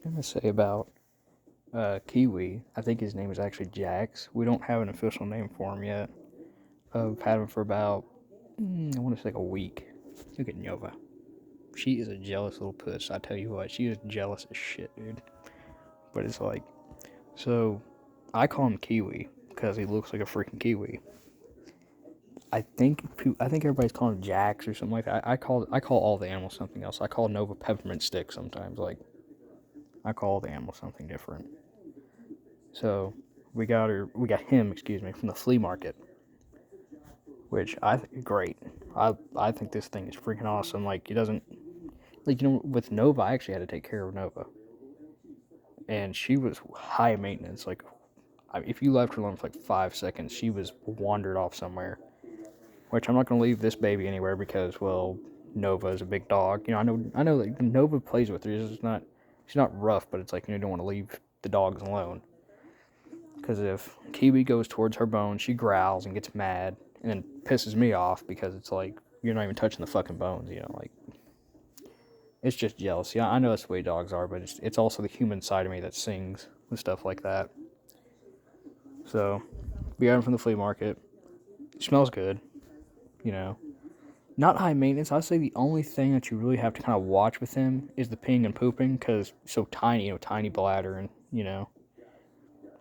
I'm gonna say about Kiwi. I think his name is actually Jax. We don't have an official name for him yet. I've had him for about I want to say like a week. Look at Nova. She is a jealous little puss. I tell you what, she is jealous as shit, dude. But it's like, so I call him Kiwi because he looks like a freaking kiwi. I think everybody's calling him Jax or something like that. I call all the animals something else. I call Nova peppermint stick sometimes. Like I call all the animals something different. So we got him, excuse me, from the flea market, which I think great. I think this thing is freaking awesome. Like it doesn't with Nova, I actually had to take care of Nova, and she was high maintenance. Like if you left her alone for like 5 seconds, she was wandered off somewhere. Which I'm not gonna leave this baby anywhere because well, Nova is a big dog. I know like Nova plays with her. She's not rough, but it's like you don't want to leave the dogs alone. Because if Kiwi goes towards her bone, she growls and gets mad, and then pisses me off because it's like you're not even touching the fucking bones. Like it's just jealousy. I know that's the way dogs are, but it's also the human side of me that sings and stuff like that. So we got him from the flea market. It smells good, you know. Not high maintenance. I'd say the only thing that you really have to kind of watch with him is the peeing and pooping because so tiny, tiny bladder, and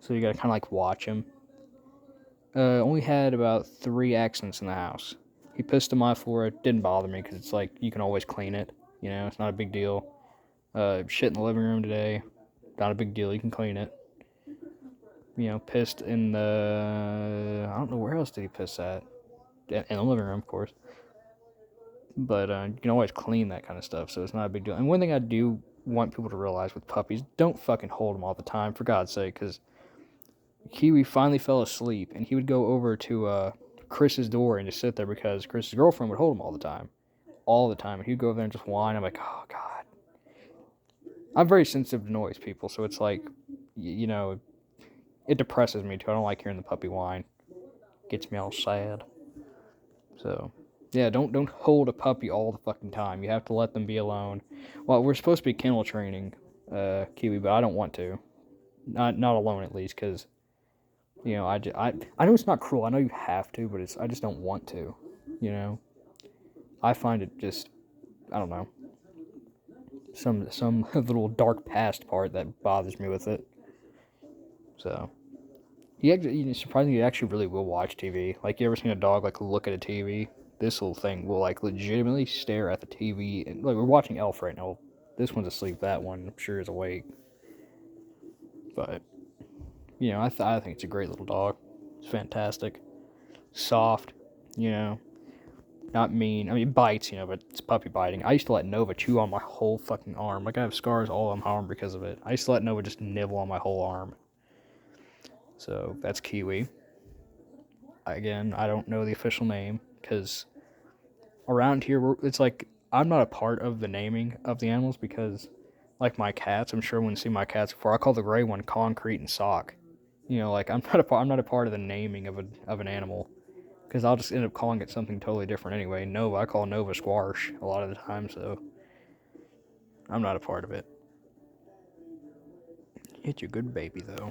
so you gotta kind of like watch him. Only had about 3 accidents in the house. He pissed on my floor. It didn't bother me because it's like you can always clean it. It's not a big deal. Shit in the living room today. Not a big deal. You can clean it. Pissed in the. I don't know where else did he piss at. In the living room, of course. But you can always clean that kind of stuff, so it's not a big deal. And one thing I do want people to realize with puppies, don't fucking hold them all the time, for God's sake, because Kiwi finally fell asleep, and he would go over to Chris's door and just sit there because Chris's girlfriend would hold him all the time. All the time. And he'd go over there and just whine. I'm like, oh, God. I'm very sensitive to noise, people, so it's like, it depresses me, too. I don't like hearing the puppy whine. It gets me all sad. So, yeah, don't hold a puppy all the fucking time. You have to let them be alone. Well, we're supposed to be kennel training Kiwi, but I don't want to. Not alone, at least, because I know it's not cruel. I know you have to, but I just don't want to. You know, I find it just I don't know some little dark past part that bothers me with it. So he actually, surprisingly, he actually really will watch TV. Like you ever seen a dog like look at a TV? This little thing will like legitimately stare at the TV. And like we're watching Elf right now. This one's asleep. That one I'm sure is awake. But I think it's a great little dog. It's fantastic, soft. You know, not mean. I mean, it bites, but it's puppy biting. I used to let Nova chew on my whole fucking arm. Like, I have scars all on my arm because of it. I used to let Nova just nibble on my whole arm. So, that's Kiwi. Again, I don't know the official name because around here, it's like I'm not a part of the naming of the animals because, like my cats, I'm sure everyone's seen my cats before. I call the gray one Concrete and Sock. Like I'm not a part of the naming of an animal. Because I'll just end up calling it something totally different anyway. Nova, I call Nova Squash a lot of the time, so I'm not a part of it. It's a good baby, though.